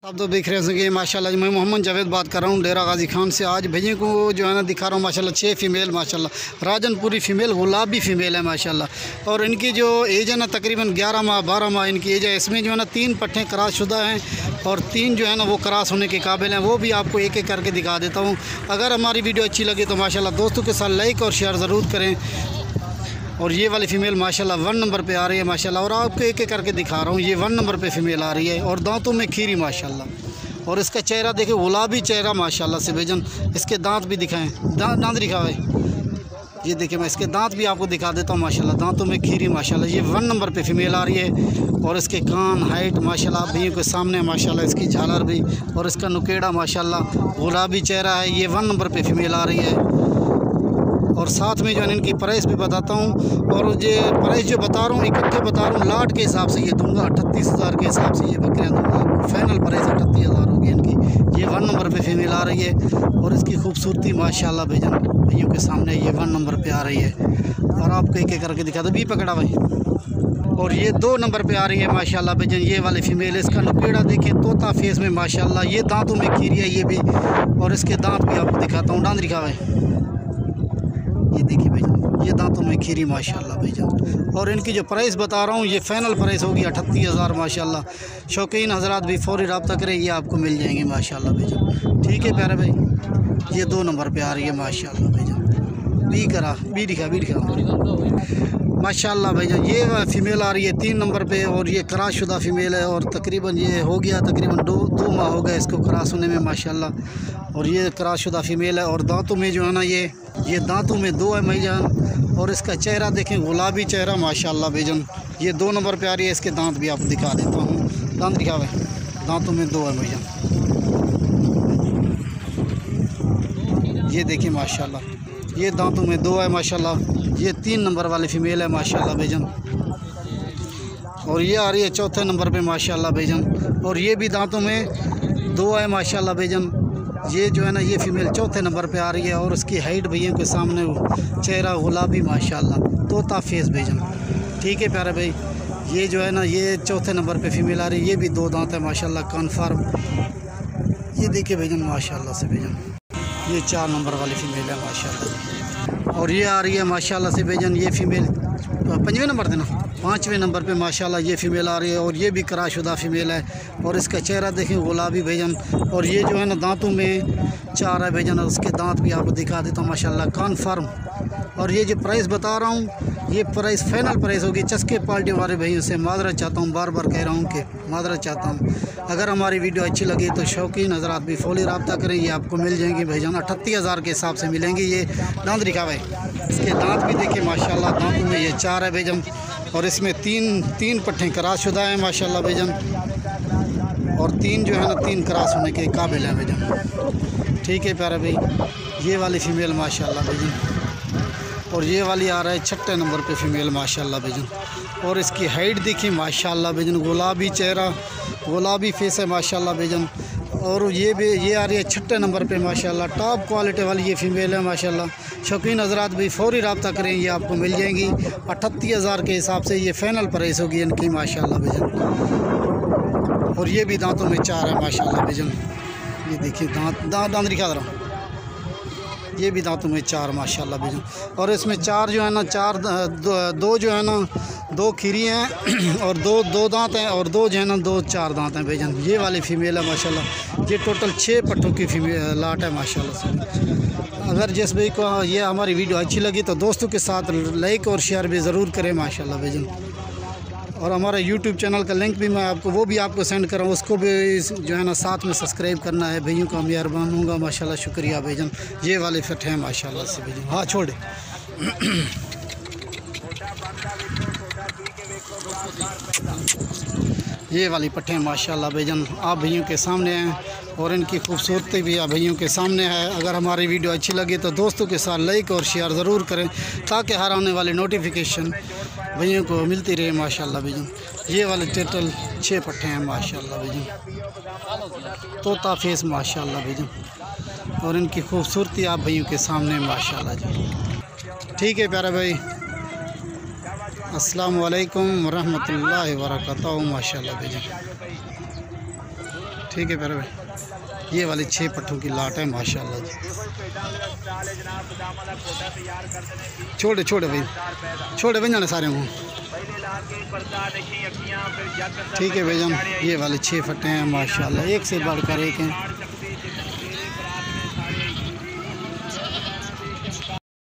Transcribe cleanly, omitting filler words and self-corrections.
आप तो देख रहे हैं कि माशाल्लाह मैं मोहम्मद जावेद बात कर रहा हूँ डेरा गाजी खान से। आज भैया को जो है ना दिखा रहा हूँ माशाल्लाह 6 फीमेल माशाल्लाह राजनपुरी फ़ीमेल गुलाबी फ़ीमेल है माशाल्लाह। और इनकी जो एज है ना तकरीबन 11 माह 12 माह इनकी एज है। इसमें जो है ना 3 पट्ठे क्रॉस शुदा हैं और 3 जो है ना वो क्रॉस होने के काबिल हैं। वो भी आपको एक एक करके दिखा देता हूँ। अगर हमारी वीडियो अच्छी लगे तो माशाल्लाह दोस्तों के साथ लाइक और शेयर ज़रूर करें। और ये वाली फ़ीमेल माशाल्लाह 1 नंबर पे आ रही है माशाल्लाह। और आपको एक एक करके दिखा रहा हूँ। ये 1 नंबर पे फ़ीमेल आ रही है और दांतों में खीरी माशाल्लाह। और इसका चेहरा देखिए गुलाबी चेहरा माशाल्लाह से बेजन। इसके दांत भी दिखाएं, दांत दिखाए। ये देखिए मैं इसके दांत भी आपको दिखा देता हूँ माशाल्लाह। दांतों में खीरी माशाल्लाह। ये 1 नंबर पे फ़ीमेल आ रही है। और इसके कान हाइट माशाल्लाह आप भैया के सामने माशाल्लाह। इसकी झालर भी और इसका नुकेड़ा माशाल्लाह गुलाबी चेहरा है। ये 1 नंबर पे फ़ीमेल आ रही है। और साथ में जो है इनकी प्राइस भी बताता हूँ। और ये प्राइस जो बता रहा हूँ इकट्ठे बता रहा हूँ, लाट के हिसाब से ये दूंगा 38,000 के हिसाब से ये बकरियाँ दूँगा आपको। फाइनल प्राइस 38,000 होगी इनकी। ये 1 नंबर पे फ़ीमेल आ रही है। और इसकी खूबसूरती माशाल्लाह भाईजान भैयों के सामने ये 1 नंबर पे आ रही है। और आपको एक एक करके दिखा दो। भी पकड़ा भाई। और ये 2 नंबर पे आ रही है माशाल्लाह भाईजान ये वाली फ़ीमेल। इसका नुकेड़ा देखिए तोता फेस में माशाल्लाह। ये दांतों में खीरी है ये भी। और इसके दांत भी आपको दिखाता हूँ। दांत दिखा भाई। ये देखिए भाईजान ये दांतों में खीरी माशाल्लाह भाईजान। और इनकी जो प्राइस बता रहा हूँ ये फ़ाइनल प्राइस होगी 38,000 माशाल्लाह। शौकीन हजरात भी फ़ौरी रब्ता करें, ये आपको मिल जाएंगे माशाल्लाह भाईजान। ठीक है प्यारे भाई। ये 2 नंबर पे आ रही है माशाल्लाह भाईजान। बी दिखा माशाल्लाह भाईजान। ये फ़ीमेल आ रही है 3 नंबर पे। और ये क्रॉस शुदा फ़ीमेल है। और तकरीबन ये हो गया तकरीबन 2 माह हो गए इसको क्रॉस होने में माशाल्लाह। और ये क्रॉस शुदा फ़ीमेल है। और दांतों में जो है ना ये दांतों में 2 है भाईजान। और इसका चेहरा देखें गुलाबी चेहरा माशाल्लाह भाईजान। ये 2 नंबर पे आ रही है। इसके दांत भी आपको दिखा देता हूँ। दांत दिखा हुए दांतों में 2 है भाईजान। ये देखिए माशाल्लाह ये दांतों में 2 है माशाल्लाह। ये 3 नंबर वाली फ़ीमेल है माशाल्लाह भाईजान। और ये आ रही है 4थे नंबर पे माशाल्लाह भाईजान। और ये भी दांतों में 2 है माशाल्लाह भाईजान। ये जो है ना ये फ़ीमेल 4थे नंबर पे आ रही है। और उसकी हाइट भैया के सामने चेहरा गुलाबी माशाल्लाह तोता फेस भाईजान। ठीक है प्यारे भाई। ये जो है ना ये 4थे नंबर पे फ़ीमेल आ रही है। ये भी 2 दांत है माशाल्लाह कन्फर्म। ये देखिए भाईजान माशाल्लाह से भाईजान। ये 4 नंबर वाली फ़ीमेल है माशाल्लाह। और ये आ रही है माशाल्लाह से भाईजान ये फ़ीमेल 5वें नंबर देना 5वें नंबर पे माशाल्लाह ये फ़ीमेल आ रही है। और ये भी क्रॉसशुदा फ़ीमेल है। और इसका चेहरा देखें गुलाबी भाईजान। और ये जो है ना दांतों में 4 है भाईजान। और उसके दांत भी आपको दिखा देता हूँ माशाल्लाह कन्फर्म। और ये जो प्राइस बता रहा हूँ ये प्राइस फ़ाइनल प्राइस होगी। चस्के पार्टी वाले भाइयों से माजरत चाहता हूँ, बार बार कह रहा हूँ कि माजरत चाहता हूँ। अगर हमारी वीडियो अच्छी लगी तो शौकीन हजरात भी फ़ौरी रब्ता करें, ये आपको मिल जाएंगी भाईजान 38,000 के हिसाब से मिलेंगी। ये दांत दिखा भाई। इसके दांत भी देखिए माशाल्लाह। दांतों में ये 4 है भाईजान। और इसमें 3 पट्ठे क्रॉस शुदा हैं माशाल्लाह भाईजान। और 3 जो है ना 3 क्रॉस होने के काबिल हैं भाईजान। ठीक है प्यारे भाई। ये वाली फ़ीमेल माशाल्लाह भाईजान। और ये वाली आ रहा है 6ठे नंबर पे फ़ीमेल माशाल्लाह भाईजान। और इसकी हाइट देखिए माशाल्लाह भाईजान। गुलाबी चेहरा गुलाबी फेस है माशाल्लाह भाईजान। और ये आ रही है 6ठे नंबर पे माशाल्लाह। टॉप क्वालिटी वाली ये फ़ीमेल है माशाल्लाह। शौकीन हजरात भी फ़ौरी रब्ता करें, ये आपको मिल जाएंगी 38,000 के हिसाब से। ये फ़ाइनल प्राइस होगी इनकी माशाल्लाह भाईजान। और ये भी दांतों में 4 है माशाल्लाह भाईजान। ये देखिए दांत दिखा रहा हूँ। ये भी दांतों में 4 माशाल्लाह भाईजान। और इसमें 4 जो है ना 2 जो है ना 2 खीरी हैं। और 2 दांत हैं। और 2 जो है ना 4 दांत हैं भाईजान। ये वाली फ़ीमेल है माशाल्लाह। ये टोटल 6 पट्टों की फ़ीमेल लाट है माशाल्लाह से। अगर जिस भाई को ये हमारी वीडियो अच्छी लगी तो दोस्तों के साथ लाइक और शेयर भी ज़रूर करें माशाल्लाह भाईजान। और हमारा यूट्यूब चैनल का लिंक भी मैं वो भी आपको सेंड कर रहा हूँ। उसको भी जो है ना साथ में सब्सक्राइब करना है भैयों का मेहरबान होगा माशाल्लाह। शुक्रिया भाईजान। ये वाले फिट हैं माशाल्लाह से भाईजान। हाँ छोड़े। ये वाली पट्टे माशाल्लाह भाईजान आप भैयों के सामने हैं। और इनकी खूबसूरती भी आप भैयों के सामने है। अगर हमारी वीडियो अच्छी लगी तो दोस्तों के साथ लाइक और शेयर ज़रूर करें ताकि हर आने वाली नोटिफिकेशन भैयों को मिलती रहे माशाल्लाह भाईजान। ये वाले टोटल 6 पट्टे हैं माशाल्लाह भाईजान। तोता फेस माशाल्लाह भाईजान। और इनकी खूबसूरती आप भैयों के सामने माशाल्लाह जी। ठीक है प्यारे भाई। अस्सलाम वालेकुम रहमतुल्लाहि व बरकातहू माशाल्लाह भाईजान। ठीक है प्यारे भाई, ये वाली 6 पट्ठों की लाट है माशाल्लाह जी। छोटे छोटे भाई, छोटे भाई जाने सारे हूँ। ठीक है भाईजान, ये वाले 6 फट्टे हैं माशाल्लाह, एक से बढ़कर एक हैं।